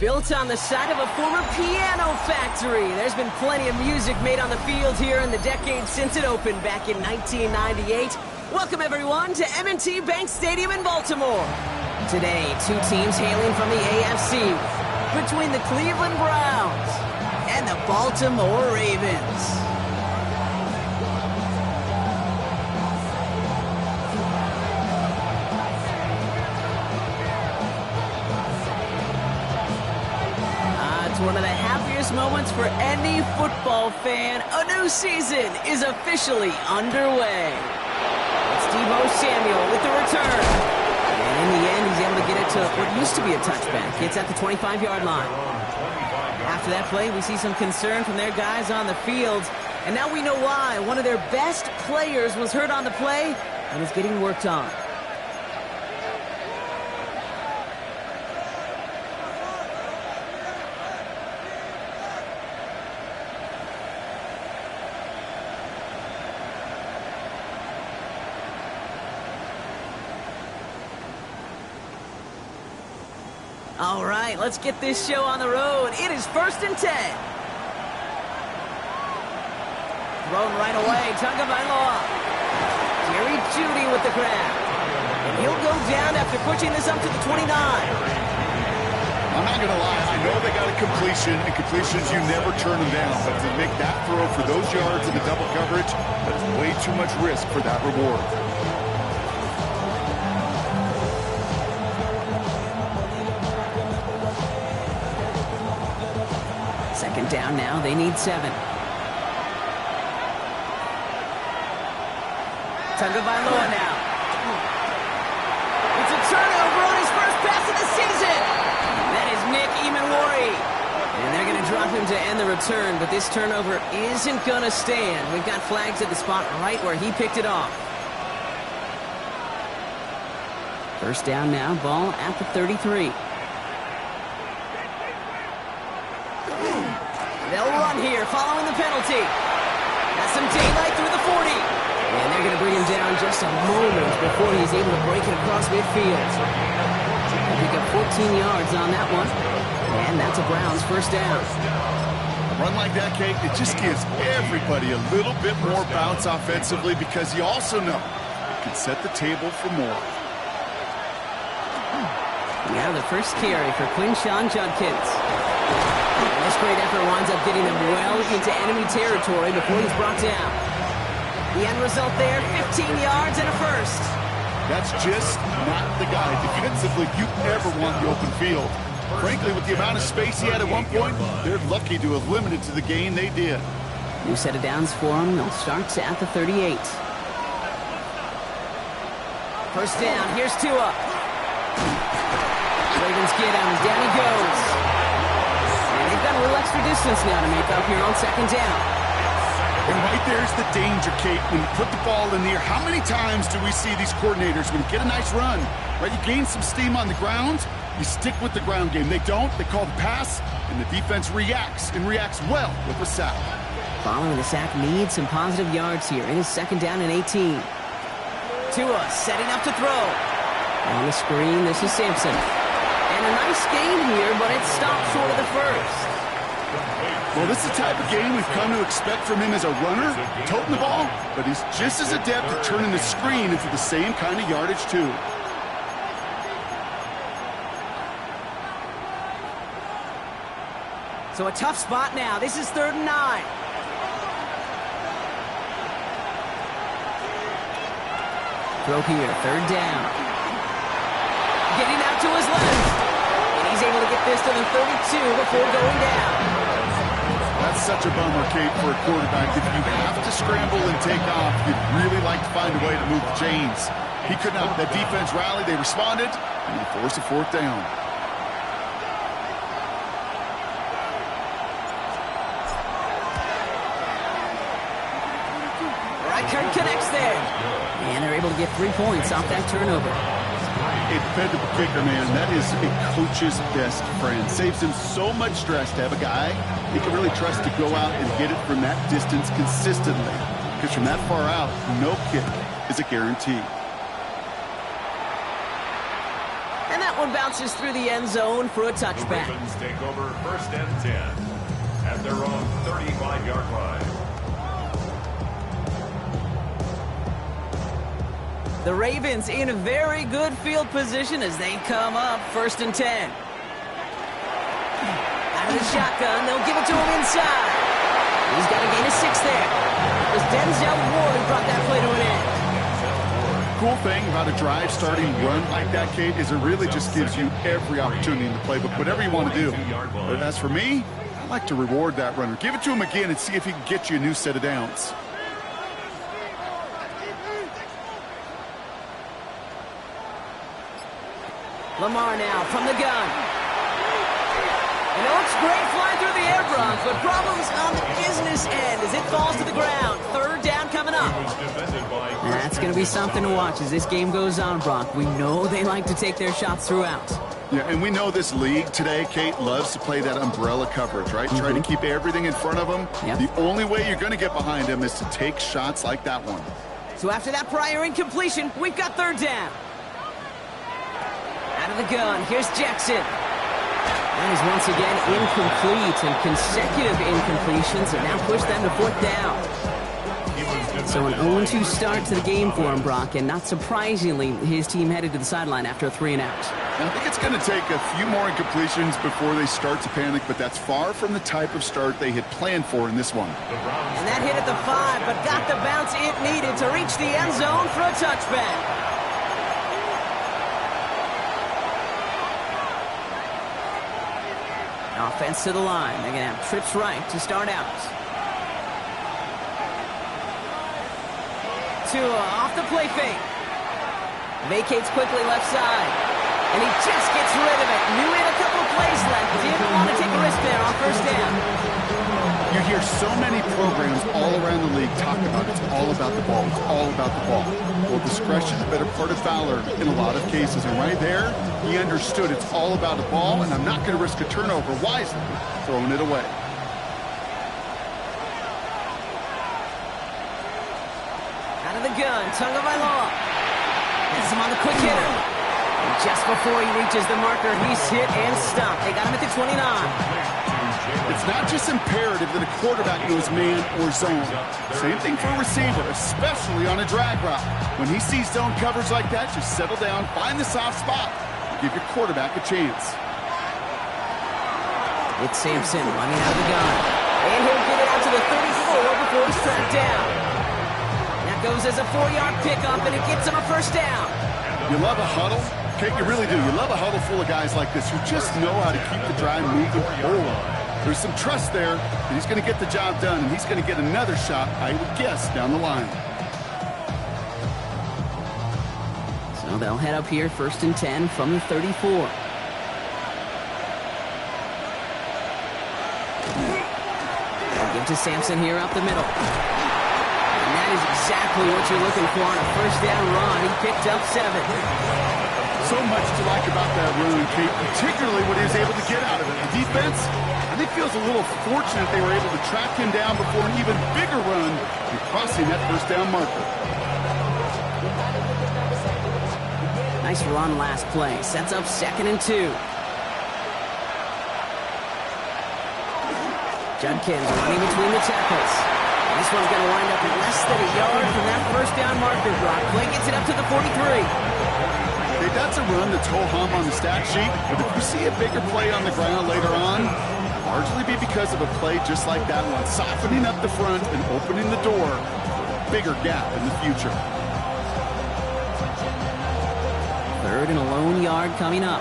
Built on the side of a former piano factory, there's been plenty of music made on the field here in the decade since it opened back in 1998. Welcome, everyone, to M&T Bank Stadium in Baltimore. Today, two teams hailing from the AFC, between the Cleveland Browns and the Baltimore Ravens. It's one of the happiest moments for any football fan. A new season is officially underway. It's Deebo Samuel with the return. And in the end, he's able to get it to what used to be a touchback. It's at the 25-yard line. After that play, we see some concern from their guys on the field. And now we know why. One of their best players was hurt on the play and is getting worked on. All right, let's get this show on the road. It is 1st and 10. Thrown right away, Tagovailoa. Jerry Jeudy with the grab. And he'll go down after pushing this up to the 29. I'm not going to lie, I know they got a completion, and completions, you never turn them down. But to make that throw for those yards in the double coverage, that's way too much risk for that reward. Second down now, they need 7. Tagovailoa now. It's a turnover on his first pass of the season. That is Nick Emanwari. And they're going to drop him to end the return, but this turnover isn't going to stand. We've got flags at the spot right where he picked it off. First down now, ball at the 33. They'll run here following the penalty. Got some daylight through the 40. And they're going to bring him down just a moment before he's able to break it across midfield. They'll pick up 14 yards on that one. And that's a Browns first down. A run like that, Kate, it just gives everybody a little bit more bounce offensively because you also know it can set the table for more. Now the first carry for Quinshawn Judkins. This great effort winds up getting them well into enemy territory before he's brought down. The end result there, 15 yards and a first. That's just not the guy defensively you ever want the open field. Frankly, with the amount of space he had at one point, they're lucky to have limited to the gain they did. New set of downs for him. They'll start at the 38. First down, here's Tua. Ravens get him, down he goes. And they've got a little extra distance now to make up here on second down. And right there's the danger, Kate. When you put the ball in the air, how many times do we see these coordinators, when you get a nice run, right, you gain some steam on the ground, you stick with the ground game. They don't, they call the pass, and the defense reacts, and reacts well with the sack. Following the sack needs some positive yards here. It is second down and 18. Tua setting up to throw. On the screen, this is Sampson. And a nice gain here, but it stopped short of the first. Well, this is the type of game we've come to expect from him as a runner, toting the ball, but he's just as adept at turning the screen into the same kind of yardage, too. So a tough spot now. This is 3rd and 9. Throw here, 3rd down. Getting out to his left. And he's able to get this to the 32 before going down. That's such a bummer, Kate, for a quarterback. If you have to scramble and take off, you'd really like to find a way to move the chains. He could not. The defense rallied, they responded, and he forced a 4th down. Reichard connects there. And they're able to get 3 points off that turnover. A dependable kicker, man. That is a coach's best friend. Saves him so much stress to have a guy he can really trust to go out and get it from that distance consistently. Because from that far out, no kick is a guarantee. And that one bounces through the end zone for a touchback. The Ravens take over 1st and 10 at their own 35-yard line. The Ravens in a very good field position as they come up 1st and 10. Out of the shotgun, they'll give it to him inside. He's got a gain of 6 there. It was Denzel Ward who brought that play to an end. Cool thing about a drive starting run like that, Kate, is it really just gives you every opportunity in the playbook, whatever you want to do. But as for me, I like to reward that runner. Give it to him again and see if he can get you a new set of downs. Lamar now from the gun. It looks great flying through the air, Bronx, but problems on the business end as it falls to the ground. 3rd down coming up. That's going to be something to watch as this game goes on, Bronx. We know they like to take their shots throughout. Yeah, and we know this league today, Kate, loves to play that umbrella coverage, right? Try to keep everything in front of them. Yep. The only way you're going to get behind them is to take shots like that one. So after that prior incompletion, we've got 3rd down. Out of the gun, here's Jackson. That is once again incomplete, and consecutive incompletions have now pushed them to 4th down. So an 0-2 start to the game for him, Brock, and not surprisingly, his team headed to the sideline after a 3-and-out. I think it's going to take a few more incompletions before they start to panic, but that's far from the type of start they had planned for in this one. And that hit at the 5, but got the bounce it needed to reach the end zone for a touchback. Offense to the line. They're going to have trips right to start out. Tua off the play fake. Vacates quickly left side. And he just gets rid of it. Knew he had a couple of plays left. Didn't want to take a risk there on 1st down. You hear so many programs all around the league talk about it's all about the ball. It's all about the ball. Well, discretion is a better part of valor in a lot of cases. And right there, he understood it's all about the ball, and I'm not going to risk a turnover wisely, throwing it away. Out of the gun, Tagovailoa. Has him on the quick hitter. And just before he reaches the marker, he's hit and stopped. They got him at the 29. It's not just imperative that a quarterback goes man or zone. Same thing for a receiver, especially on a drag route. When he sees zone coverage like that, just settle down, find the soft spot, and give your quarterback a chance. It's Sampson running out of the gun. And he'll get it out to the 34 before he's tracked down. That goes as a 4-yard pickup, and it gets him a 1st down. You love a huddle? Kate, you really do. You love a huddle full of guys like this who just know how to keep the drive moving forward. There's some trust there, and he's going to get the job done, and he's going to get another shot, I would guess, down the line. So they'll head up here 1st and 10 from the 34. They'll give to Sampson here up the middle. And that is exactly what you're looking for on a 1st down run. He picked up 7. So much to like about that run, Kate, particularly what he was able to get out of it. The defense, I think, feels a little fortunate they were able to track him down before an even bigger run and crossing that 1st down marker. Nice run last play. Sets up 2nd and 2. Judkins running between the tackles. This one's going to wind up less than a yard from that 1st down marker. Brock Clay gets it up to the 43. Okay, that's a run that's ho-hum on the stat sheet, but if you see a bigger play on the ground later on, largely be because of a play just like that one, softening up the front and opening the door for a bigger gap in the future. 3rd and a lone yard coming up.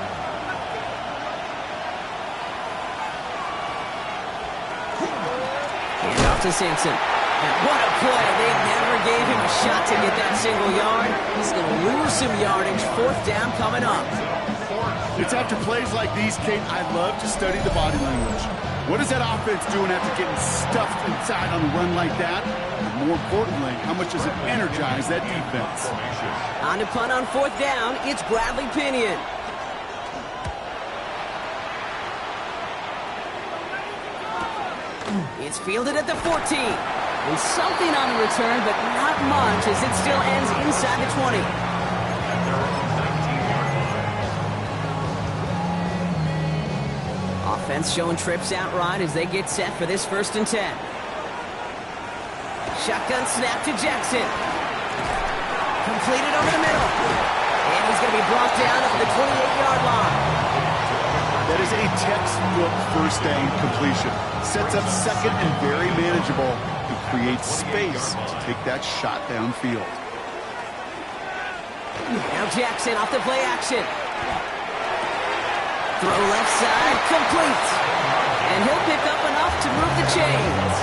Hand off to Sampson. And what a play. They never gave him a shot to get that single yard. He's going to lose some yardage. 4th down coming up. It's after plays like these, Kate, I love to study the body language. What is that offense doing after getting stuffed inside on a run like that? And more importantly, how much does it energize that defense? On to punt on 4th down, it's Bradley Pinion. It's fielded at the 14. And something on the return, but not much as it still ends inside the 20. Defense showing trips out right as they get set for this 1st and 10. Shotgun snap to Jackson. Completed over the middle. And he's going to be brought down at the 28-yard line. That is a textbook 1st down completion. Sets up 2nd and very manageable and creates space to take that shot downfield. Now Jackson off the play action. Throw left side, complete. And he'll pick up enough to move the chains.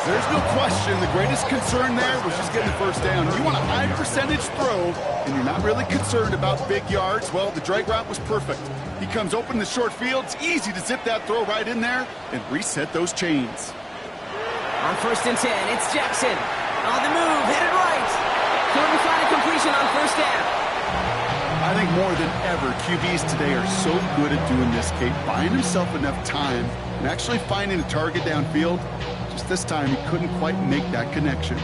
There's no question the greatest concern there was just getting the 1st down. You want a high percentage throw, and you're not really concerned about big yards. Well, the drag route was perfect. He comes open in the short field. It's easy to zip that throw right in there and reset those chains. On 1st and 10, it's Jackson. On the move, headed right. Couldn't find a completion on 1st down. I think more than ever, QBs today are so good at doing this, Kate, buying himself enough time and actually finding a target downfield. Just this time, he couldn't quite make that connection.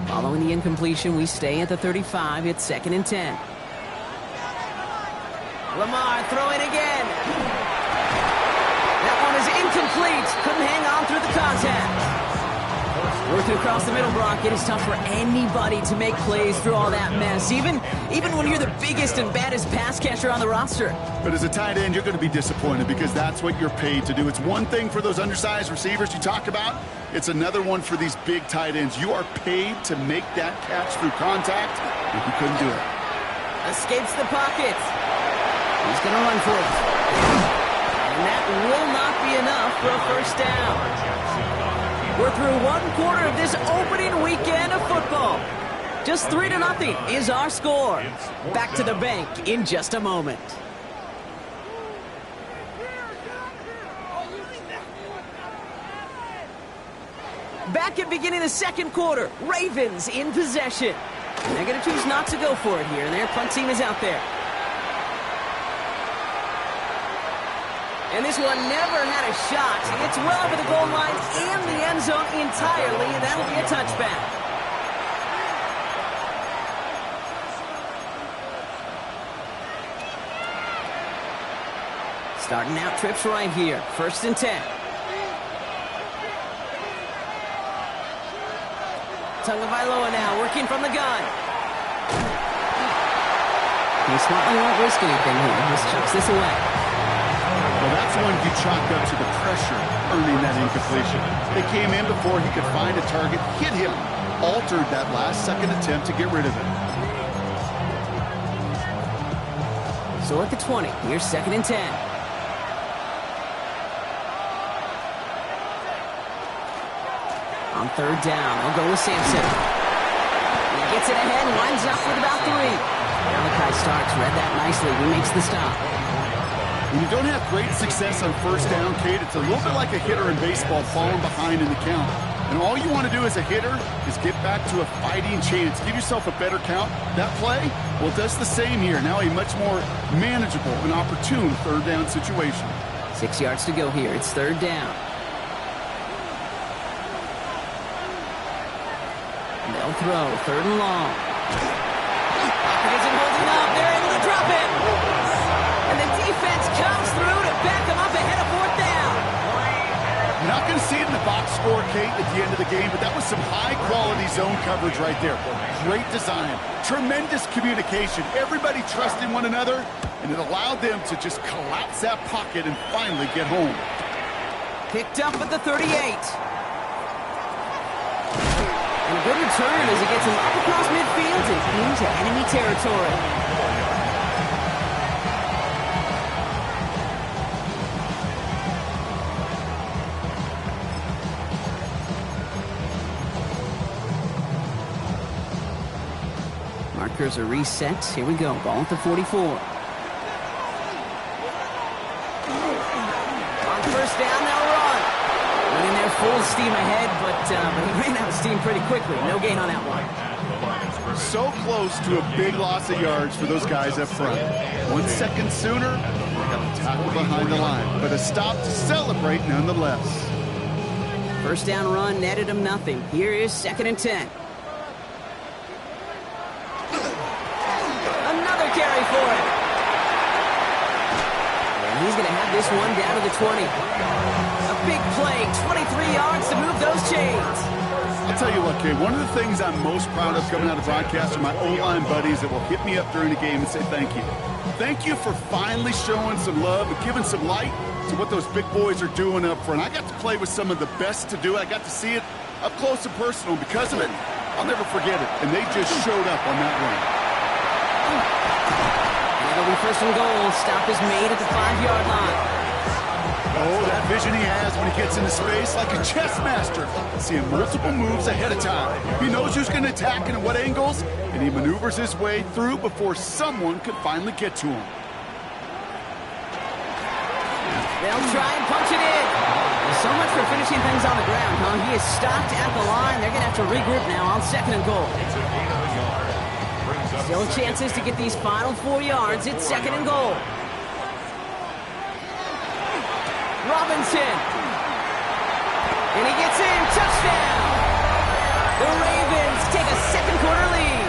Following the incompletion, we stay at the 35. It's 2nd and 10. Lamar throwing again. That one is incomplete. Couldn't hang on through the contact. Working across the middle, Brock. It is tough for anybody to make plays through all that mess, even when you're the biggest and baddest pass catcher on the roster. But as a tight end, you're going to be disappointed because that's what you're paid to do. It's one thing for those undersized receivers you talk about. It's another one for these big tight ends. You are paid to make that catch through contact, and he couldn't do it. Escapes the pocket. He's going to run for it. And that will not be enough for a 1st down. We're through 1 quarter of this opening weekend of football. Just 3-0 is our score. Back to the bank in just a moment. Back at beginning of the 2nd quarter. Ravens in possession. They're going to choose not to go for it here. Their punt team is out there. And this one never had a shot. It's well over the goal line and the end zone entirely, and that'll be a touchback. Starting out trips right here. 1st and 10. Tagovailoa now working from the gun. He smartly won't risk anything here. Just chucks this away. Well, that's one you chalk up to the pressure earning that incompletion. They came in before he could find a target, hit him, altered that last-second attempt to get rid of it. So at the 20, here's 2nd and 10. On 3rd down, they'll go with Sampson. He gets it ahead, winds up with about 3. Malachi Starks read that nicely. He makes the stop. When you don't have great success on 1st down, Kate, it's a little bit like a hitter in baseball falling behind in the count. And all you want to do as a hitter is get back to a fighting chance. Give yourself a better count. That play, well, it does the same here. Now a much more manageable and opportune 3rd down situation. 6 yards to go here. It's 3rd down. And they'll throw 3rd and long. Pocket isn't holding up. They're able to drop it. And the defense comes through to back them up ahead of 4th down. You're not going to see it in the box score, Kate, at the end of the game, but that was some high-quality zone coverage right there. Great design, tremendous communication, everybody trusting one another, and it allowed them to just collapse that pocket and finally get home. Picked up at the 38. And a good return as he gets him up across midfield and into enemy territory. Markers are reset. Here we go. Ball at the 44. On 1st down, they'll run. Went in there full steam ahead, but he ran out of steam pretty quickly. No gain on that one. So close to a big loss of yards for those guys up front. 1 second sooner, they got the tackle behind the line. But a stop to celebrate nonetheless. 1st down run netted him nothing. Here is 2nd and 10. Carry for it. And And he's going to have this one down to the 20. A big play, 23 yards to move those chains. I'll tell you what, Kay, one of the things I'm most proud of coming out of broadcast are my O-line buddies that will hit me up during the game and say thank you. Thank you for finally showing some love and giving some light to what those big boys are doing up front. I got to play with some of the best to do it. I got to see it up close and personal. Because of it, I'll never forget it. And they just showed up on that run. And it'll be first and goal. Stop is made at the 5-yard line. Oh, that vision he has when he gets into space like a chess master, seeing multiple moves ahead of time. He knows who's going to attack and at what angles, and he maneuvers his way through before someone can finally get to him. They'll try and punch it in. So much for finishing things on the ground, huh? He is stopped at the line. They're going to have to regroup now on 2nd and goal. Still chances to get these final 4 yards. It's 2nd and goal. Robinson. And he gets in. Touchdown. The Ravens take a second quarter lead.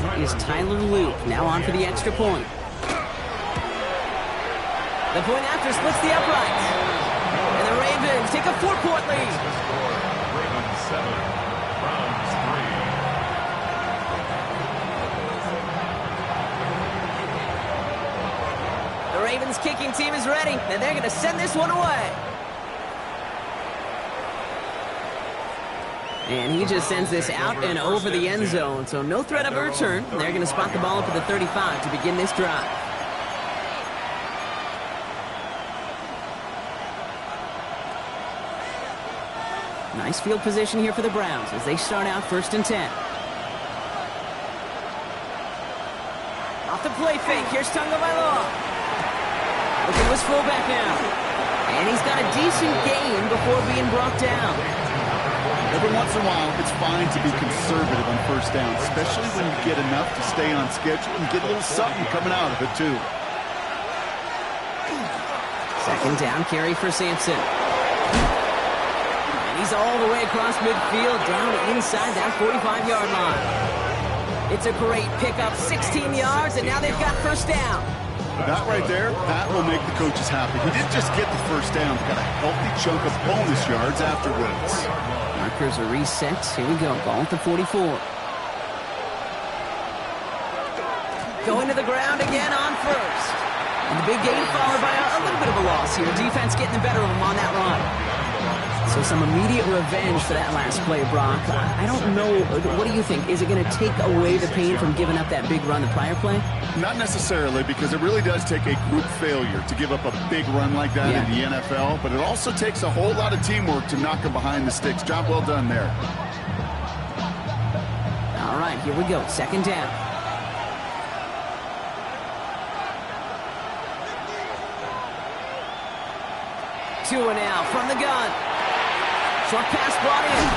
That is Tyler Luke now on for the extra point. The point after splits the uprights. And the Ravens take a 4-point lead. Ravens 7, Browns 3. The Ravens kicking team is ready, and they're going to send this one away. And he just sends this out and over the end zone, so no threat of a return. They're going to spot the ball up at the 35 to begin this drive. Nice field position here for the Browns as they start out 1st and 10. Off the play fake. Here's Tagovailoa. Looking to his fullback now. And he's got a decent gain before being brought down. Every once in a while, it's fine to be conservative on 1st down, especially when you get enough to stay on schedule and get a little something coming out of it, too. 2nd down carry for Sampson. He's all the way across midfield, down inside that 45-yard line. It's a great pickup, 16 yards, and now they've got 1st down. That right there, that will make the coaches happy. He didn't just get the 1st down, he got a healthy chunk of bonus yards afterwards. Markers are reset. Here we go, ball at the 44. Going to the ground again on 1st. And the big gain followed by a little bit of a loss here. Defense getting the better of him on that run. So some immediate revenge for that last play, Brock. I don't know. What do you think? Is it going to take away the pain from giving up that big run the prior play? Not necessarily, because it really does take a group failure to give up a big run like that in the NFL. But it also takes a whole lot of teamwork to knock him behind the sticks. Job well done there. All right, here we go. 2nd down. Tua now from the gun. Short pass brought in.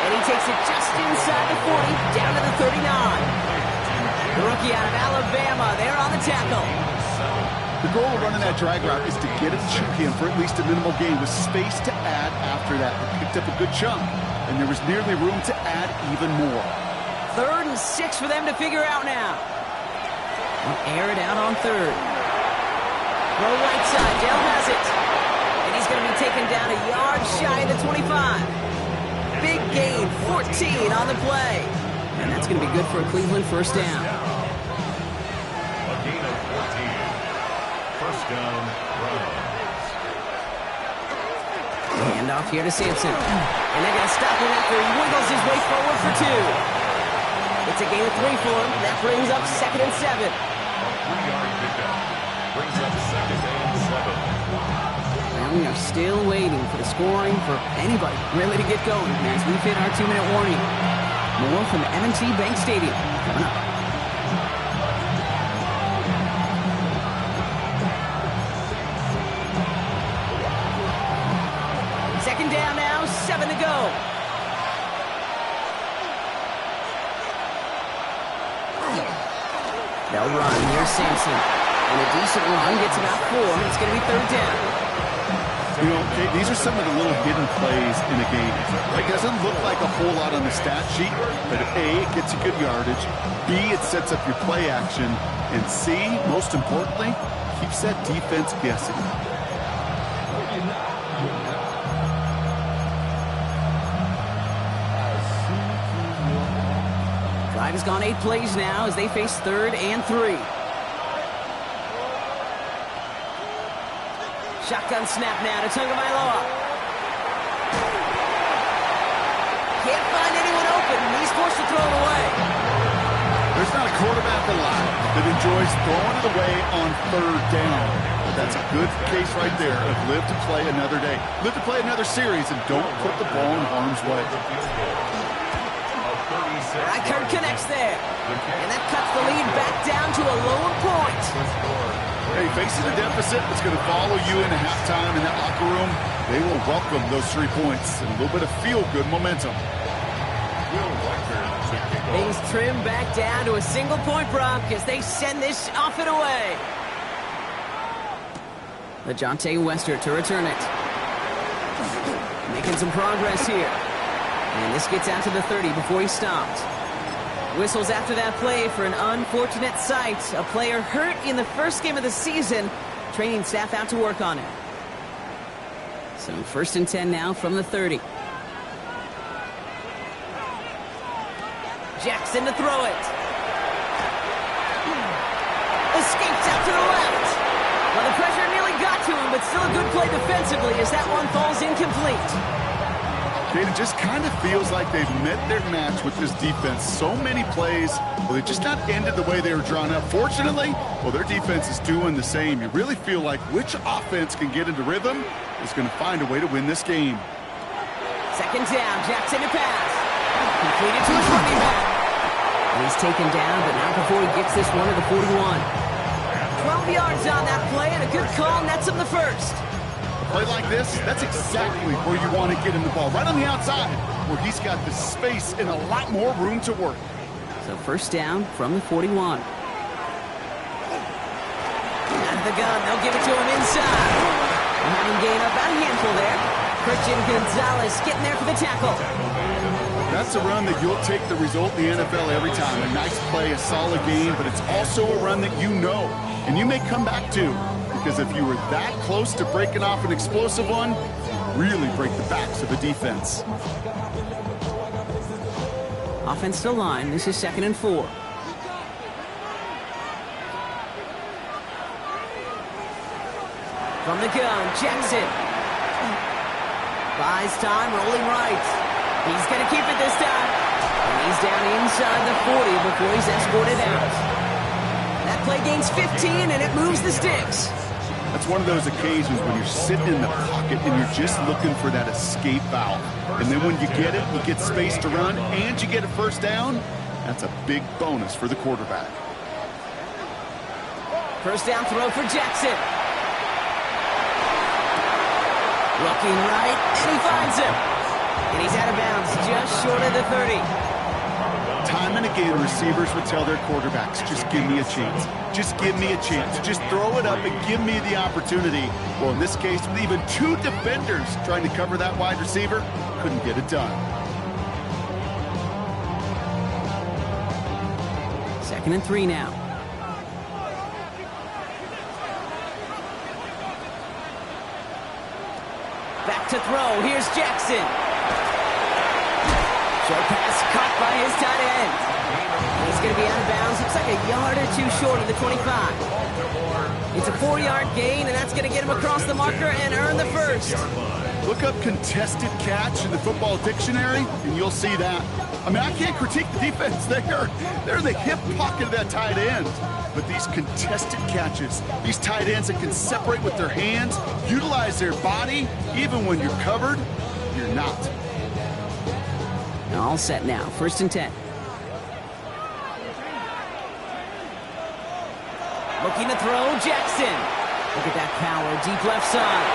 And he takes it just inside the 40, down to the 39. The rookie out of Alabama, there on the tackle. The goal of running that drag route is to get it to him for at least a minimal gain with space to add after that. He picked up a good chunk, and there was nearly room to add even more. 3rd and 6 for them to figure out now. They'll air it out on 3rd. Throw right side, Dale has it. And he's going to be taken down a yard shy of the 25. Big gain, 14 on the play. And that's going to be good for a Cleveland 1st down. A gain of 14. 1st down, Browns. Hand off here to Sampson. And they're going to stop him after he wiggles his way forward for 2. It's a gain of 3 for him. That brings up 2nd and 7. A 3-yard pickup. Brings up 2nd and 7. We are still waiting for the scoring for anybody really to get going as we hit our 2-minute warning. More from M&T Bank Stadium coming up. Second down now, 7 to go. They'll run. Here's Sampson. And a decent run gets about 4. It's going to be 3rd down. You know, okay, these are some of the little hidden plays in a game. It doesn't look like a whole lot on the stat sheet, but A, it gets you good yardage. B, it sets up your play action. And C, most importantly, keeps that defense guessing. Drive has gone 8 plays now as they face 3rd and 3. Shotgun snap now to Tagovailoa. Can't find anyone open. He's forced to throw it away. There's not a quarterback alive that enjoys throwing it away on 3rd down. But that's a good case right there of live to play another day. Live to play another series and don't put the ball in harm's way. Reichard connects there. And that cuts the lead back down to a lower point. Hey, facing a deficit that's going to follow you into halftime in that locker room, they will welcome those 3 points and a little bit of feel-good momentum. Things trim back down to a single-point Bronc as they send this off and away. LeJohntay Wester to return it. Making some progress here. And this gets out to the 30 before he stopped. Whistles after that play for an unfortunate sight. A player hurt in the first game of the season. Training staff out to work on it. So 1st and 10 now from the 30. Jackson to throw it. Escapes out to the left. Well, the pressure nearly got to him, but still a good play defensively as that one falls incomplete. It just kind of feels like they've met their match with this defense. So many plays, well, they just not ended the way they were drawn up. Fortunately, well, their defense is doing the same. You really feel like which offense can get into rhythm is going to find a way to win this game. 2nd down, Jackson to pass. Completed to his running back. And he's taken down, but not before he gets this one to the 41. 12 yards on that play, and a good call nets him the 1st. Play like this, that's exactly where you want to get him the ball. Right on the outside, where he's got the space and a lot more room to work. So 1st down from the 41. Out of the gun, they'll give it to him inside. And having gained about a handful there. Christian Gonzalez getting there for the tackle. That's a run that you'll take the result in the NFL every time. A nice play, a solid game, but it's also a run that you know, and you may come back to. Because if you were that close to breaking off an explosive one, you really break the backs of the defense. Offensive line, this is 2nd and 4. From the gun, Jackson. Buys time, rolling right. He's going to keep it this time. And he's down inside the 40 before he's escorted out. That play gains 15, and it moves the sticks. That's one of those occasions when you're sitting in the pocket and you're just looking for that escape valve. And then when you get it, you get space to run, and you get a 1st down. That's a big bonus for the quarterback. 1st down throw for Jackson. Looking right, and he finds him. And he's out of bounds, just short of the 30. Time and again, receivers would tell their quarterbacks, just give me a chance. Just give me a chance. Just throw it up and give me the opportunity. Well, in this case, with even 2 defenders trying to cover that wide receiver, couldn't get it done. 2nd and 3 now. Back to throw. Here's Jackson. Short pass caught by his tight end. He's going to be out of bounds. Looks like a yard or 2 short of the 25. It's a 4-yard gain, and that's going to get him across the marker and earn the 1st. Look up contested catch in the football dictionary, and you'll see that. I mean, I can't critique the defense. They're in the hip pocket of that tight end. But these contested catches, these tight ends that can separate with their hands, utilize their body, even when you're covered, you're not. All set now. 1st and 10. Looking to throw, Jackson. Look at that power, deep left side.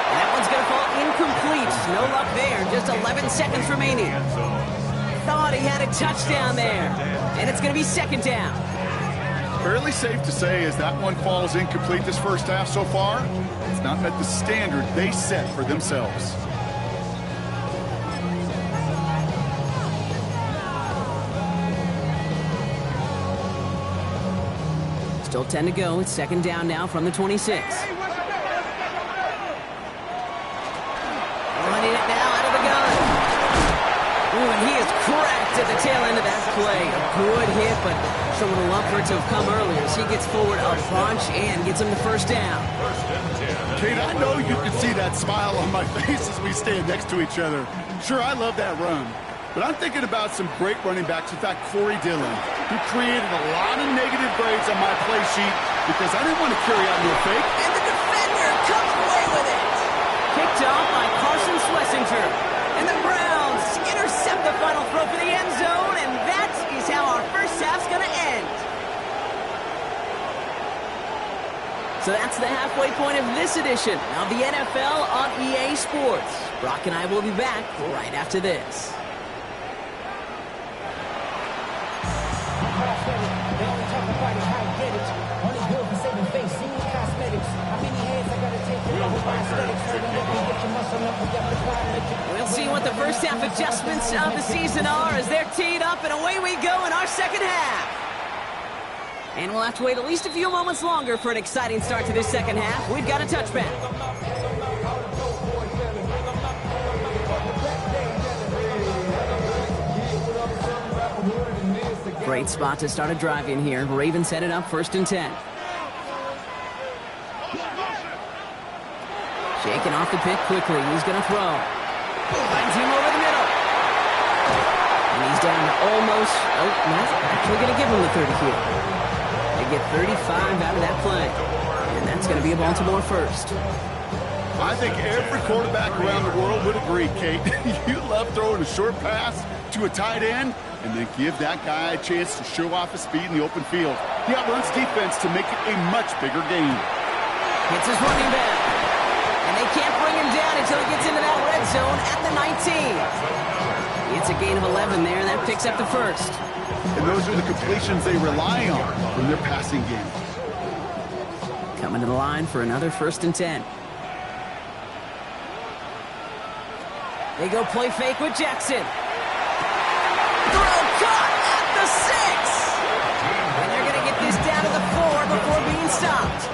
And that one's going to fall incomplete. No luck there. Just 11 seconds remaining. Thought he had a touchdown there. And it's going to be 2nd down. Fairly safe to say as that one falls incomplete this 1st half so far, it's not met the standard they set for themselves. Still 10 to go. It's second down now from the 26. Running it now out of the gun. Ooh, and he is cracked at the tail end of that play. A good hit, but someone would love for it to have come earlier as he gets forward a bunch and gets him the first down. Kate, I know you can see that smile on my face as we stand next to each other. Sure, I love that run. But I'm thinking about some great running backs. In fact, Corey Dillon, who created a lot of negative grades on my play sheet because I didn't want to carry out no fake. And the defender comes away with it. Picked off by Carson Schlesinger. And the Browns intercept the final throw for the end zone, and that is how our first half's going to end. So that's the halfway point of this edition of the NFL on EA Sports. Brock and I will be back right after this. We'll see what the first half adjustments of the season are as they're teed up, and away we go in our second half. And we'll have to wait at least a few moments longer for an exciting start to this second half. We've got a touchback. Great spot to start a drive in here. Ravens headed up 1st and 10. Shaking off the pick quickly. He's going to throw. Finds him over the middle. And he's down to almost... Oh, no, actually going to give him the 30 here. They get 35 out of that play. And that's going to be a Baltimore first. I think every quarterback around the world would agree, Kate. You love throwing a short pass to a tight end and then give that guy a chance to show off his speed in the open field. He outruns defense to make it a much bigger gain. Hits his running back. And they can't bring him down until he gets into that red zone at the 19. It's a gain of 11 there. That picks up the first. And those are the completions they rely on in their passing game. Coming to the line for another 1st and 10. They go play fake with Jackson. Throw caught at the 6. And they're going to get this down to the 4 before being stopped.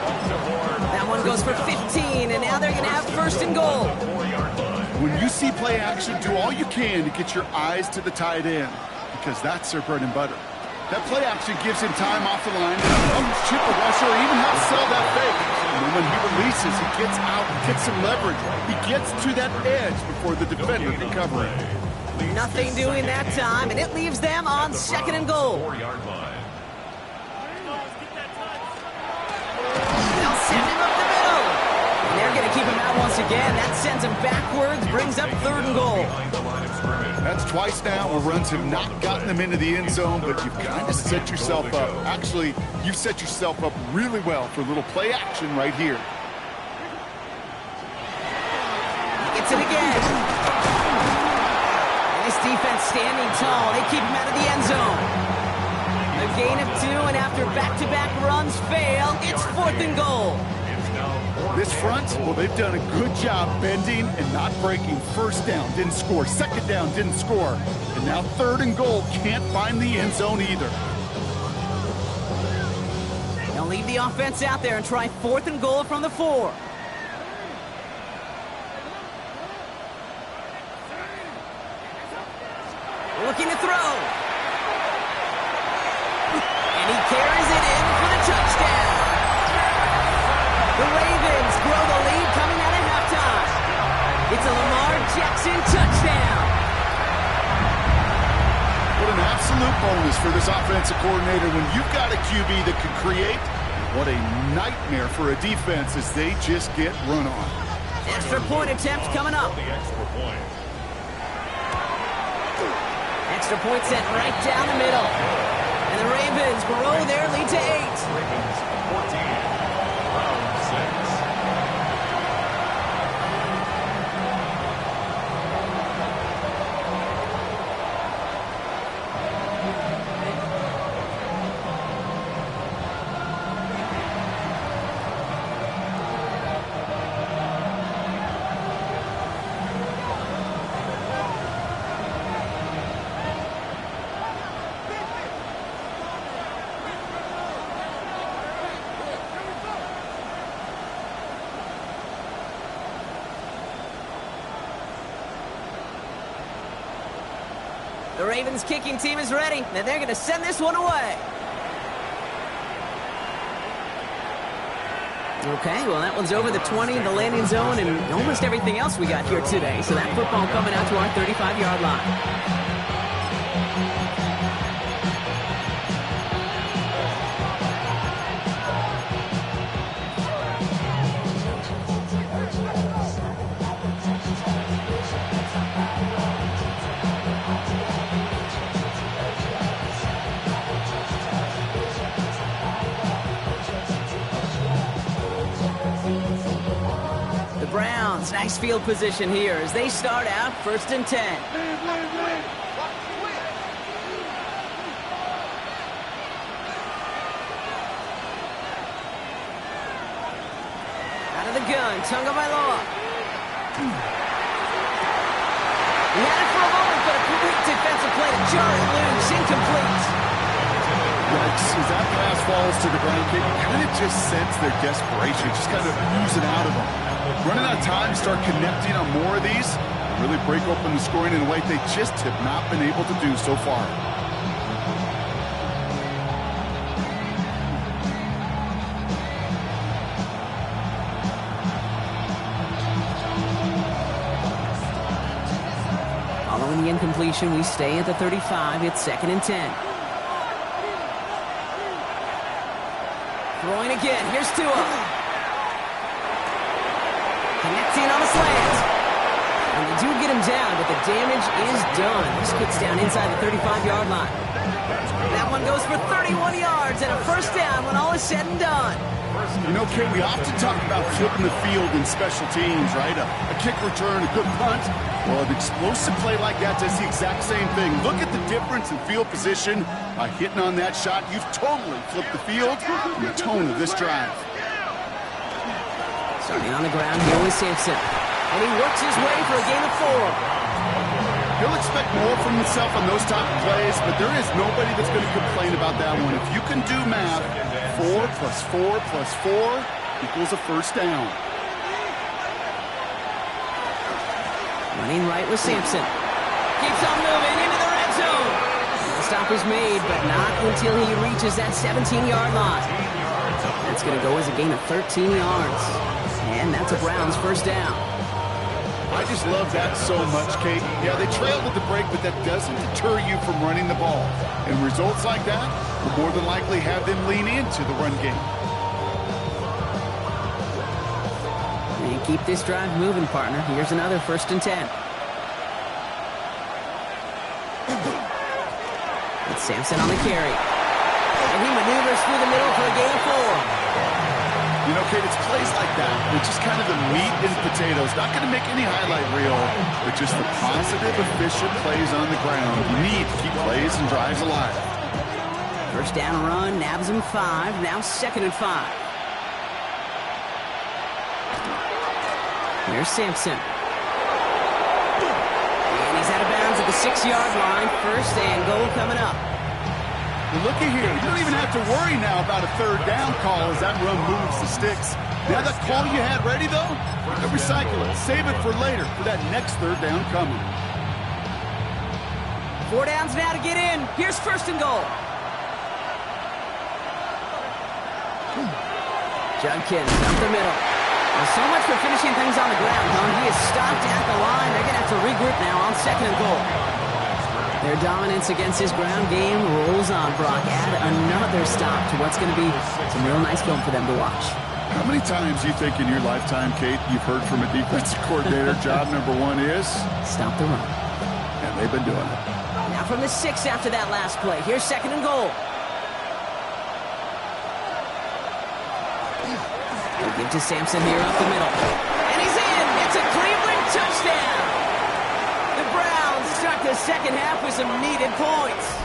That one goes for 15, and now they're going to have 1st and goal. When you see play action, do all you can to get your eyes to the tight end, because that's their bread and butter. That play action gives him time off the line to chip a rusher or even how to sell that fake. And then when he releases, he gets out, gets some leverage. He gets to that edge before the defender can cover him. Nothing doing that time, and it leaves them on 2nd and goal. They'll send him up the middle. And they're going to keep him out once again. That sends him backwards, brings up 3rd and goal. That's twice now where runs have not gotten them into the end zone, but you've kind of set yourself up. Actually, you've set yourself up really well for a little play action right here. He gets it again. And this defense standing tall. They keep him out of the end zone. A gain of 2, and after back-to-back runs fail, it's 4th and goal. This front, well, they've done a good job bending and not breaking. 1st down, didn't score. 2nd down, didn't score. And now 3rd and goal, can't find the end zone either. They'll leave the offense out there and try 4th and goal from the 4. Looking to throw. And he carries it in for the touchdown. The Ravens grow the lead coming out of halftime. It's a Lamar Jackson touchdown. What an absolute bonus for this offensive coordinator when you've got a QB that can create. What a nightmare for a defense as they just get run on. Extra point attempt coming up. Extra point set right down the middle. And the Ravens grow their lead to 8. The Ravens kicking team is ready, and they're going to send this one away. Okay, well, that one's over the 20, the landing zone, and almost everything else we got here today. So that football coming out to our 35-yard line. Browns, nice field position here as they start out 1st and 10. Out of the gun, Tagovailoa. He had it for a moment, but a complete defensive play to jar it loose, incomplete. Yikes, as that pass falls to the ground, you kind of just sense their desperation, just kind of oozing out of them. Running out of time, start connecting on more of these, really break open the scoring in a way they just have not been able to do so far. Following the incompletion, we stay at the 35. It's 2nd and 10. Throwing again. Here's Tua. Connecting on the slant. And they do get him down, but the damage is done. This gets down inside the 35-yard line. That one goes for 31 yards and a 1st down when all is said and done. You know, Kate, we often talk about flipping the field in special teams, right? A kick return, a good punt. Well, an explosive play like that does the exact same thing. Look at the difference in field position. By hitting on that shot, you've totally flipped the field and the tone of this drive. Starting on the ground here with Sampson. And he works his way for a gain of 4. He'll expect more from himself on those type of plays, but there is nobody that's going to complain about that one. If you can do math, 4 plus 4 plus 4 equals a 1st down. Running right with Sampson. Keeps on moving into the red zone. The stop is made, but not until he reaches that 17-yard line. That's going to go as a gain of 13 yards. And that's a Browns 1st down. I just love that so much, Kate. Yeah, they trailed at the break, but that doesn't deter you from running the ball. And results like that will more than likely have them lean into the run game. And keep this drive moving, partner. Here's another 1st and 10. It's Sampson on the carry. And he maneuvers through the middle for a gain of 4. You know, Kate, it's plays like that. They're just kind of the meat and potatoes. Not going to make any highlight reel, but just the positive, efficient plays on the ground. You need to keep plays and drives alive. 1st down run, nabs him 5. Now 2nd and 5. Here's Sampson. And he's out of bounds at the 6-yard line. 1st and goal coming up. Well, looky here. You don't even have to worry now about a 3rd down call as that run moves the sticks. Now that call you had ready, though, you can recycle it. Save it for later for that next 3rd down coming. 4 downs now to get in. Here's 1st and goal. Judkins up the middle. Well, so much for finishing things on the ground, huh? He is stopped at the line. They're going to have to regroup now on 2nd and goal. Their dominance against his ground game rolls on, Brock. Add another stop to what's going to be some real nice film for them to watch. How many times do you think in your lifetime, Kate, you've heard from a defensive coordinator, job number 1 is? Stop the run. And they've been doing it. Now from the 6 after that last play. Here's 2nd and goal. They'll give to Sampson here up the middle. And he's in! It's a Cleveland touchdown! The Browns start the 2nd half with some needed points.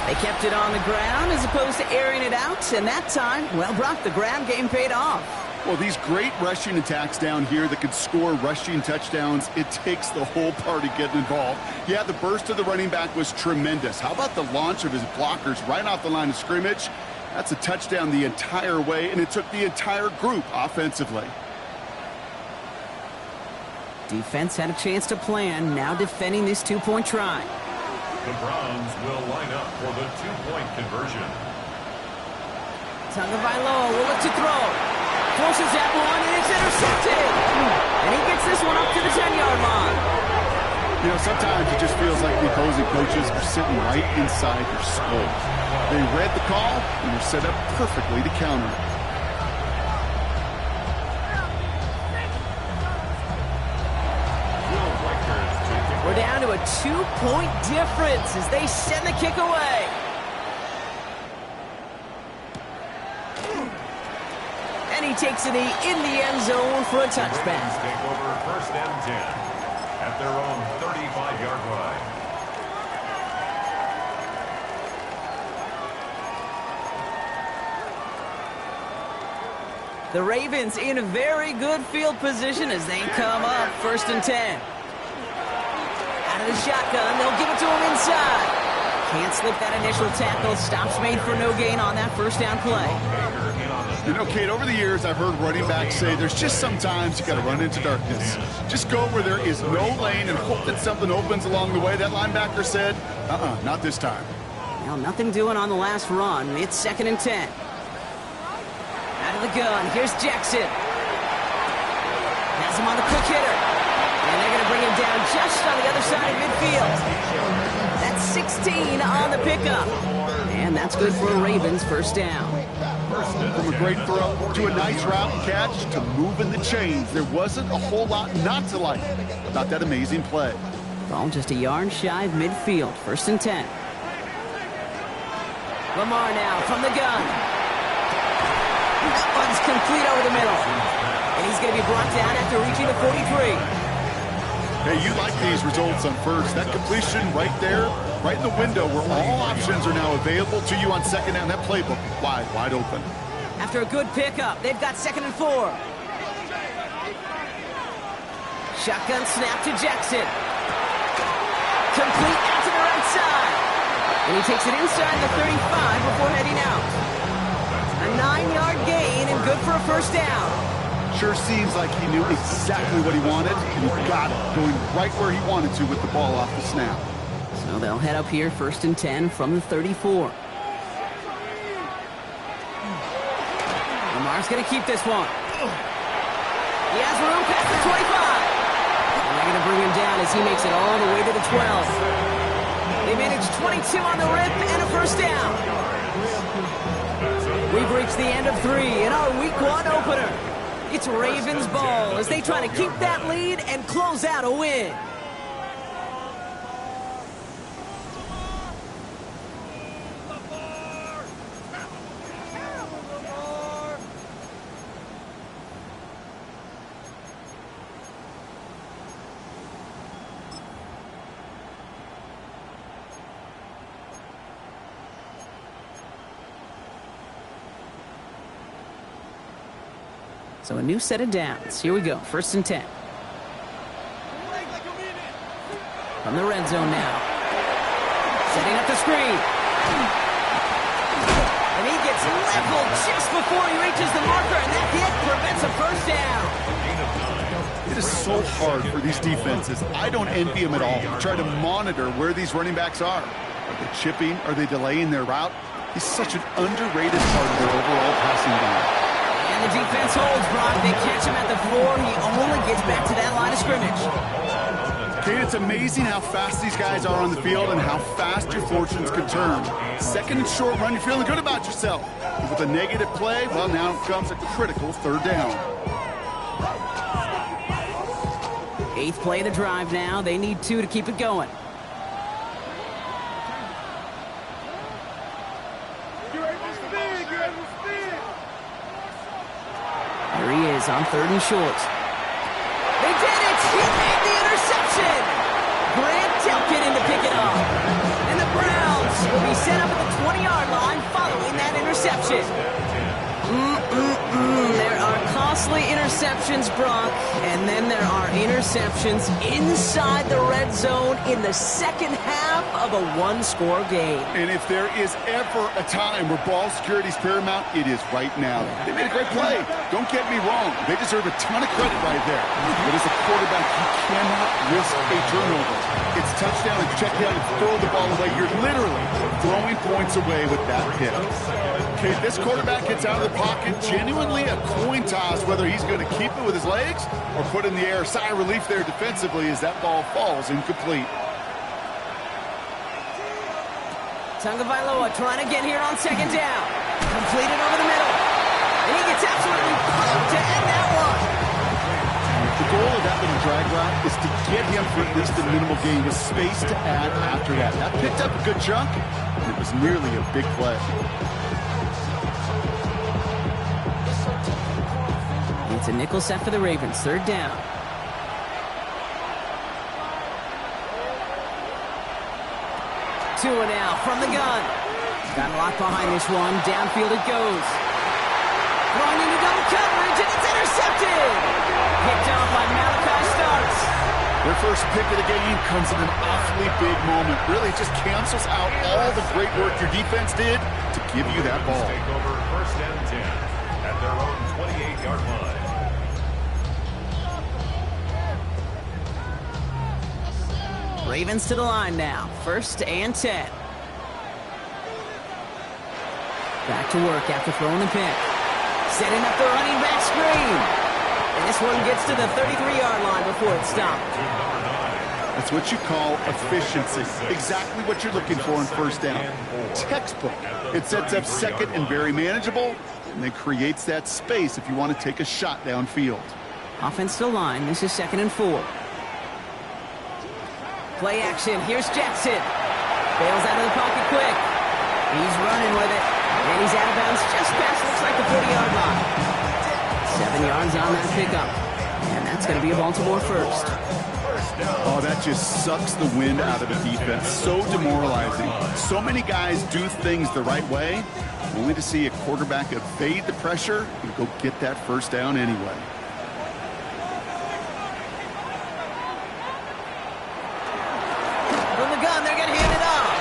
They kept it on the ground as opposed to airing it out, and that time, well, Brock, the ground game paid off. Well, these great rushing attacks down here that could score rushing touchdowns, it takes the whole party getting involved. Yeah, the burst of the running back was tremendous. How about the launch of his blockers right off the line of scrimmage? That's a touchdown the entire way, and it took the entire group offensively. Defense had a chance to plan, now defending this two-point try. The Browns will line up for the two-point conversion. Tagovailoa will look to throw. Forces that one, and it's intercepted. And he gets this one up to the 10-yard line. You know, sometimes it just feels like the opposing coaches are sitting right inside your skull. They read the call, and they're set up perfectly to counter it. We're down to a two-point difference as they send the kick away. And he takes it in the end zone for a touchback. Take over first and 10 at their own 35-yard line. The Ravens in a very good field position as they come up first and 10. Out of the shotgun, they'll give it to him inside. Can't slip that initial tackle. Stops made for no gain on that first down play. You know, Kate, over the years, I've heard running backs say there's just sometimes you got to run into darkness. Just go where there is no lane and hope that something opens along the way. That linebacker said, not this time. Well, nothing doing on the last run. It's second and 10. Out of the gun, here's Jackson. Has him on the quick hitter. And they're going to bring him down just on the other side of midfield. That's 16 on the pickup. And that's good for a Ravens first down. From a great throw to a nice route and catch to moving the chains. There wasn't a whole lot not to like about that amazing play. Ball just a yard shy of midfield. First and 10. Lamar now from the gun. That one's complete over the middle. And he's going to be brought down after reaching the 43. Hey, you like these results on first. That completion right there, right in the window where all options are now available to you on second down. That playbook wide open. After a good pickup, they've got second and 4. Shotgun snap to Jackson. Complete out to the right side. And he takes it inside the 35 before heading out. A 9-yard gain and good for a first down. Sure seems like he knew exactly what he wanted, and he got it, going right where he wanted to with the ball off the snap. So they'll head up here first and 10 from the 34. Lamar's going to keep this one. He has room past the 25. And they're going to bring him down as he makes it all the way to the 12. They managed 22 on the rip and a first down. We've reached the end of 3 in our Week 1 opener. It's Ravens ball as they try to keep that lead and close out a win. So a new set of downs. Here we go. First and 10. From the red zone now. Setting up the screen. And he gets leveled just before he reaches the marker, and that hit prevents a first down. It is so hard for these defenses. I don't envy them at all. Try to monitor where these running backs are. Are they chipping? Are they delaying their route? He's such an underrated part of their overall passing game. And the defense holds, Brock. They catch him at the 4. He only gets back to that line of scrimmage. Kate, it's amazing how fast these guys are on the field and how fast your fortunes can turn. Second and short run, you're feeling good about yourself. But with a negative play, well, now comes a critical third down. 8th play of the drive now. They need 2 to keep it going. There he is on 3rd and short. They did it! He made the interception! Grant Delkin in to pick it up. And the Browns will be set up at the 20-yard line following that interception. There are Mostly interceptions, Brock, and then there are interceptions inside the red zone in the second half of a one-score game. And if there is ever a time where ball security is paramount, it is right now. They made a great play. Don't get me wrong. They deserve a ton of credit right there. But as a quarterback, you cannot risk a turnover. It's touchdown and check down and throw the ball away. You're literally throwing points away with that pick. Okay, this quarterback gets out of the pocket, genuinely a coin toss whether he's going to keep it with his legs or put it in the air. Sigh of relief there defensively as that ball falls incomplete. Tagovailoa trying to get here on second down. Completed over the middle. And he gets absolutely pumped to end that one. The goal of that little drag route is to get him for at least a minimal gain with space to add after that. That picked up a good chunk, and it was nearly a big play. It's a nickel set for the Ravens. Third down. Tua now from the gun. Got a lot behind this one. Downfield it goes. Throwing into double coverage, and it's intercepted. Picked off by Malachi Starks. Their first pick of the game comes in an awfully big moment. Really, it just cancels out all the great work your defense did to give you that ball. Take over first and 10 at their own 28-yard line. Ravens to the line now. First and 10. Back to work after throwing the pick. Setting up the running back screen. And this one gets to the 33-yard line before it's stopped. That's what you call efficiency. Exactly what you're looking for in first down. Textbook. It sets up second and very manageable, and then creates that space if you want to take a shot downfield. Offense to the line. This is 2nd and 4. Play action. Here's Jackson. Bails out of the pocket quick. He's running with it. And he's out of bounds just past, looks like the 40-yard line. 7 yards on that pickup. And that's going to be a Baltimore first. Oh, that just sucks the wind out of the defense. So demoralizing. So many guys do things the right way, only to see a quarterback evade the pressure and go get that first down anyway. From the gun, they're going to hand it off.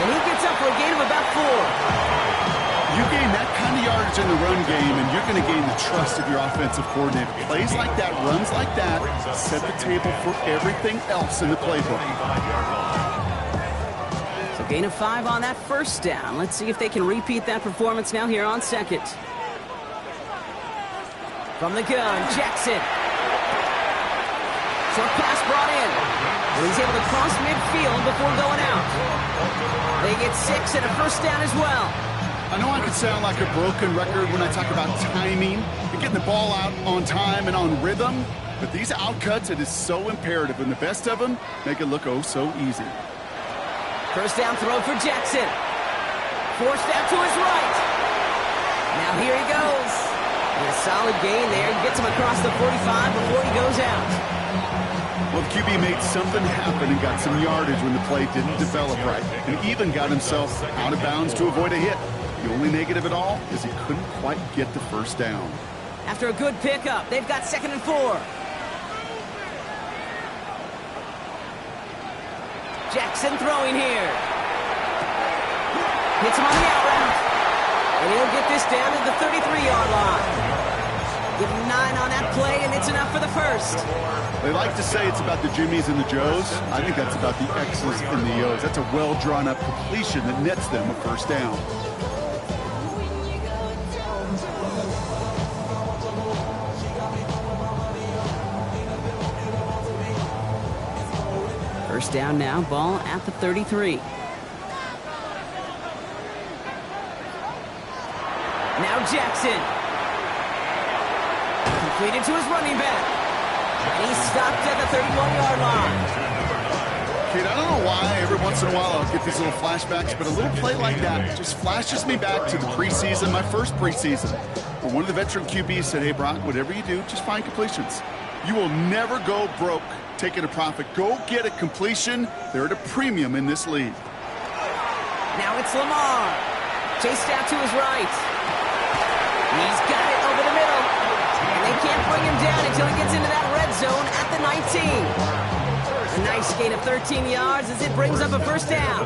And he gets up for a gain of about 4. You gain that kind of yardage in the run game, and you're going to gain the trust of your offensive coordinator. Plays like that, runs like that, set the table for everything else in the playbook. So gain of 5 on that first down. Let's see if they can repeat that performance now here on second. From the gun, Jackson. Short pass brought in. And he's able to cross midfield before going out. They get 6 and a first down as well. I know I could sound like a broken record when I talk about timing and getting the ball out on time and on rhythm, but these outcuts, it is so imperative, and the best of them make it look oh so easy. First down throw for Jackson. Forced out to his right. Now here he goes. And a solid gain there. Gets him across the 45 before he goes out. Well, the QB made something happen and got some yardage when the play didn't develop right, and even got himself out of bounds to avoid a hit. The only negative at all is he couldn't quite get the first down. After a good pickup, they've got 2nd and 4. Jackson throwing here. Hits him on the out route. And he'll get this down to the 33-yard line. Give him 9 on that play, and it's enough for the first. They like to say it's about the Jimmies and the Joes. I think that's about the X's and the O's. That's a well-drawn-up completion that nets them a first down. First down now, ball at the 33. Now Jackson. Completed to his running back. And he's stopped at the 31-yard line. Kid, I don't know why every once in a while I'll get these little flashbacks, but a little play like that just flashes me back to the preseason, my first preseason, where one of the veteran QBs said, hey, Brock, whatever you do, just find completions. You will never go broke taking a profit. Go get a completion. They're at a premium in this league. Now it's Lamar. Chased out to his right. He's got it over the middle. And they can't bring him down until he gets into that red zone at the 19. A nice gain of 13 yards as it brings up a first down.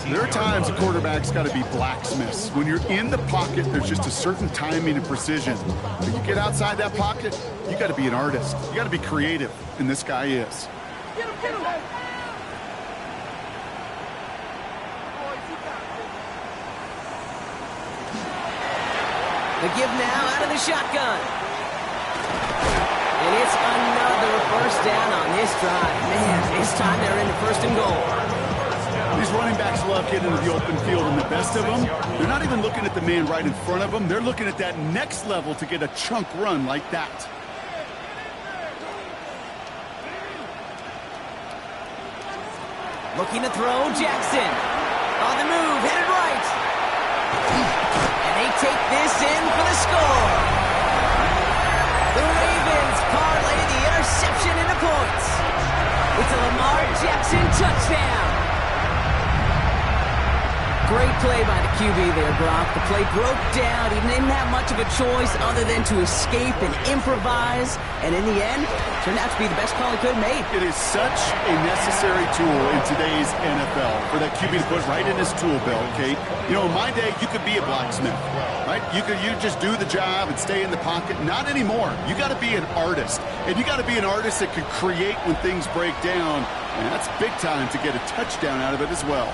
There are times a quarterback's got to be blacksmiths. When you're in the pocket, there's just a certain timing and precision. When you get outside that pocket, you got to be an artist. You got to be creative, and this guy is. The give now out of the shotgun. And it's another first down on this drive. Man, this time they're into first and goal. These running backs love getting into the open field, and the best of them, they're not even looking at the man right in front of them. They're looking at that next level to get a chunk run like that. Looking to throw, Jackson. On the move, headed right. And they take this in for the score. The Ravens parlay the interception into points. It's a Lamar Jackson touchdown. Great play by the QB there, Brock. The play broke down. He didn't have much of a choice other than to escape and improvise. And in the end, turned out to be the best call he could have made. It is such a necessary tool in today's NFL for that QB to put right in his tool belt, Kate. You know, in my day, you could be a blacksmith, right? You just do the job and stay in the pocket. Not anymore. You got to be an artist. And you got to be an artist that could create when things break down. And that's big time to get a touchdown out of it as well.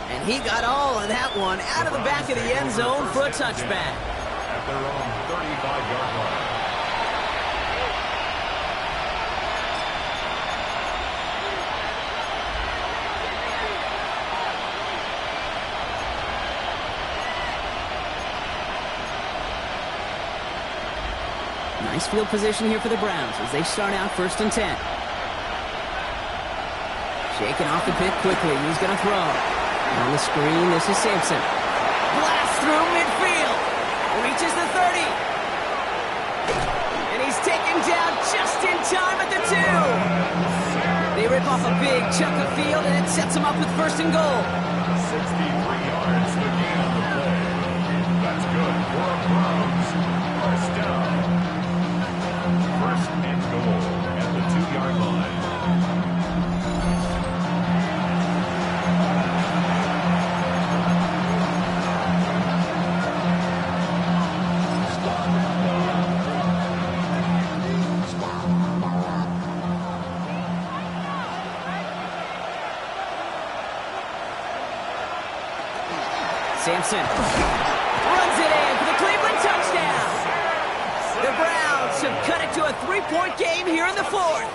And he got all of that one out of the back of the end zone for a touchback. At their own 35-yard line. Nice field position here for the Browns as they start out 1st and 10. Shaking off the pick quickly. He's going to throw. On the screen, this is Sampson. Blast through midfield. Reaches the 30. And he's taken down just in time at the 2. They rip off a big chunk of field, and it sets them up with 1st and goal. 63 yards to gain on the play. That's good for a Browns. First down. 1st and goal at the 2-yard line. Sampson runs it in for the Cleveland touchdown. The Browns have cut it to a 3-point game here in the 4th.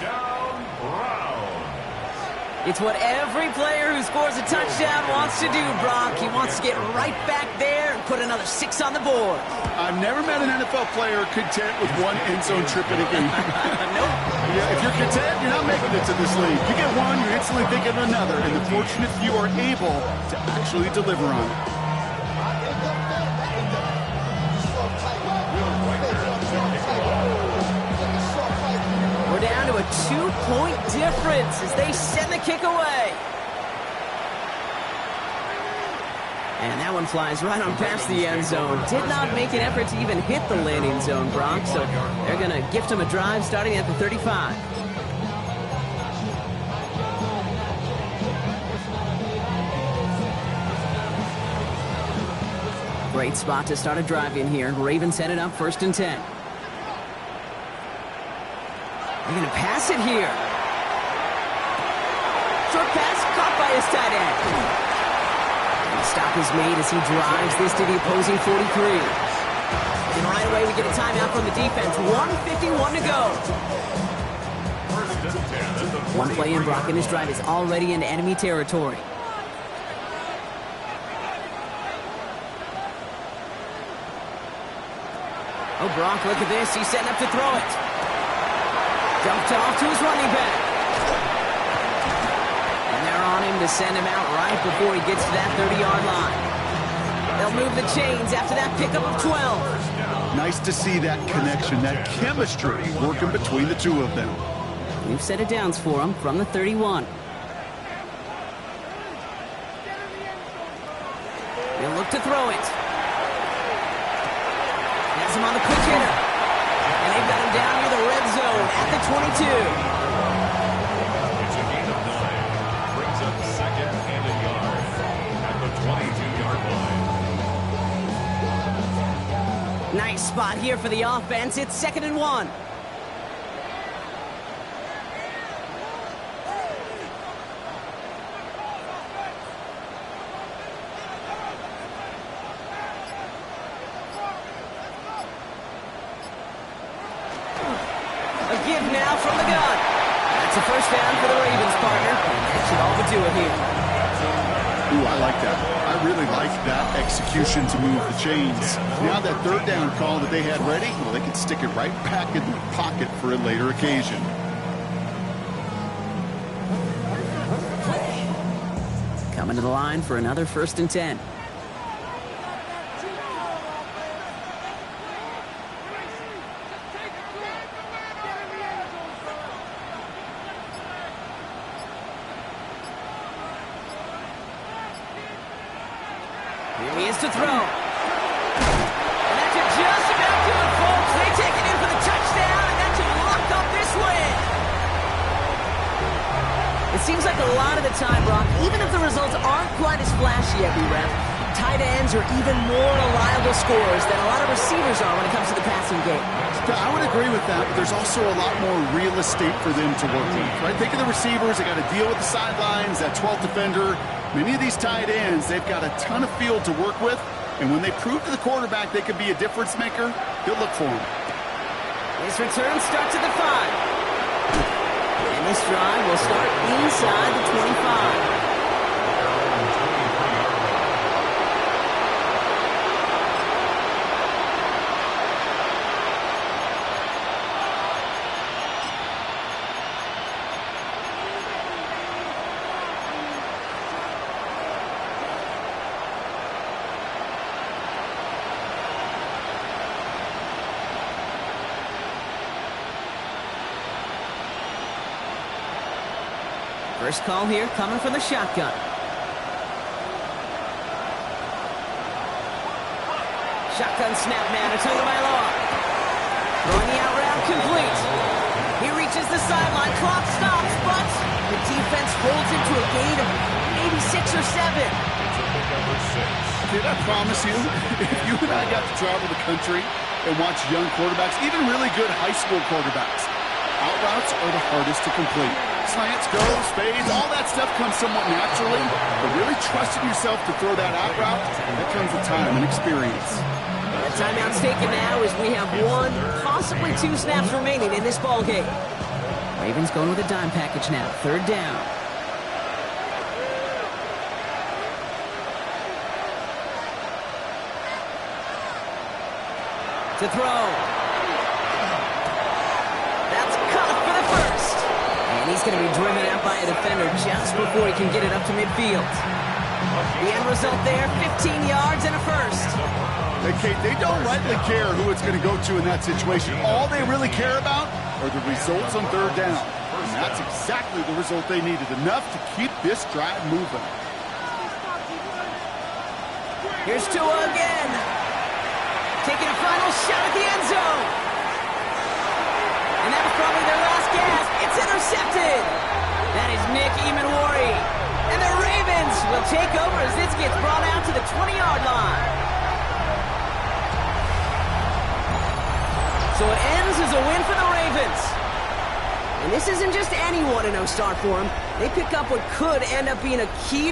It's what every player who scores a touchdown wants to do, Brock. He wants to get right back there and put another 6 on the board. I've never met an NFL player content with one end zone trip in a game. Nope. Yeah, if you're content, you're not making it to this league. You get one, you're instantly thinking of another, and the fortunate few are able to actually deliver on it. We're down to a 2-point difference as they send the kick away. And that one flies right on past the end zone. Did not make an effort to even hit the landing zone, Brock. So they're going to gift him a drive starting at the 35. Great spot to start a drive in here. Ravens headed up 1st and 10. They're going to pass it here. Short pass caught by his tight end. And the stop is made as he drives this to the opposing 43. And right away we get a timeout from the defense. 1:51 to go. One play in, Brock, and his drive is already into enemy territory. Oh, Brock, look at this. He's setting up to throw it. Dumped off to his running back. And they're on him to send him out right before he gets to that 30-yard line. They'll move the chains after that pickup of 12. Nice to see that connection, that chemistry working between the two of them. We've set it downs for him from the 31. He'll look to throw it. Has him on the quick hitter. And they've got him down 22. It's a gain of 9. Brings up second and a yard at the 22-yard line. Nice spot here for the offense. It's 2nd and 1. A give now from the gun. That's a first down for the Ravens, partner. That should all but do it here. Ooh, I like that. I really like that execution to move the chains. Now that 3rd down call that they had ready, well, they can stick it right back in the pocket for a later occasion. Coming to the line for another 1st and 10. Here he is to throw. And that should just about do it, folks. They take it in for the touchdown, and that should lock up this win. It seems like a lot of the time, Brock, even if the results aren't quite as flashy every rep, tight ends are even more reliable scorers than a lot of receivers are when it comes to the passing game. I would agree with that, but there's also a lot more real estate for them to work with, right? Think of the receivers. They got to deal with the sidelines, that 12th defender. Many of these tight ends, they've got a ton of field to work with, and when they prove to the quarterback they could be a difference maker, he'll look for him. This return starts at the 5. And this drive will start inside the 25. First call here coming from the shotgun. Shotgun snap now to Tagovailoa. Throwing the out route complete. He reaches the sideline. Clock stops, but the defense holds him to a gain of maybe 6 or 7. It's a pick number 6. Did I promise you, if you and I got to travel the country and watch young quarterbacks, even really good high school quarterbacks, out routes are the hardest to complete. Slants, goes, fades, all that stuff comes somewhat naturally, but really trusting yourself to throw that out route, that comes with time and experience. The timeout's taken now as we have 1, possibly 2 snaps remaining in this ball game. Ravens going with a dime package now, 3rd down. To throw. That's caught for the first. And he's going to be driven out by a defender just before he can get it up to midfield. The end result there, 15 yards and a first. Hey, Kate, they don't rightly care who it's going to go to in that situation. All they really care about are the results on 3rd down. And that's exactly the result they needed, enough to keep this drive moving. Here's Tua again. Taking a final shot at the end zone. And that was probably their last gasp. It's intercepted. That is Nick Emanwari. And the Ravens will take over as this gets brought out to the 20-yard line. So it ends as a win for the Ravens. And this isn't just any 1-0 start for them. They pick up what could end up being a key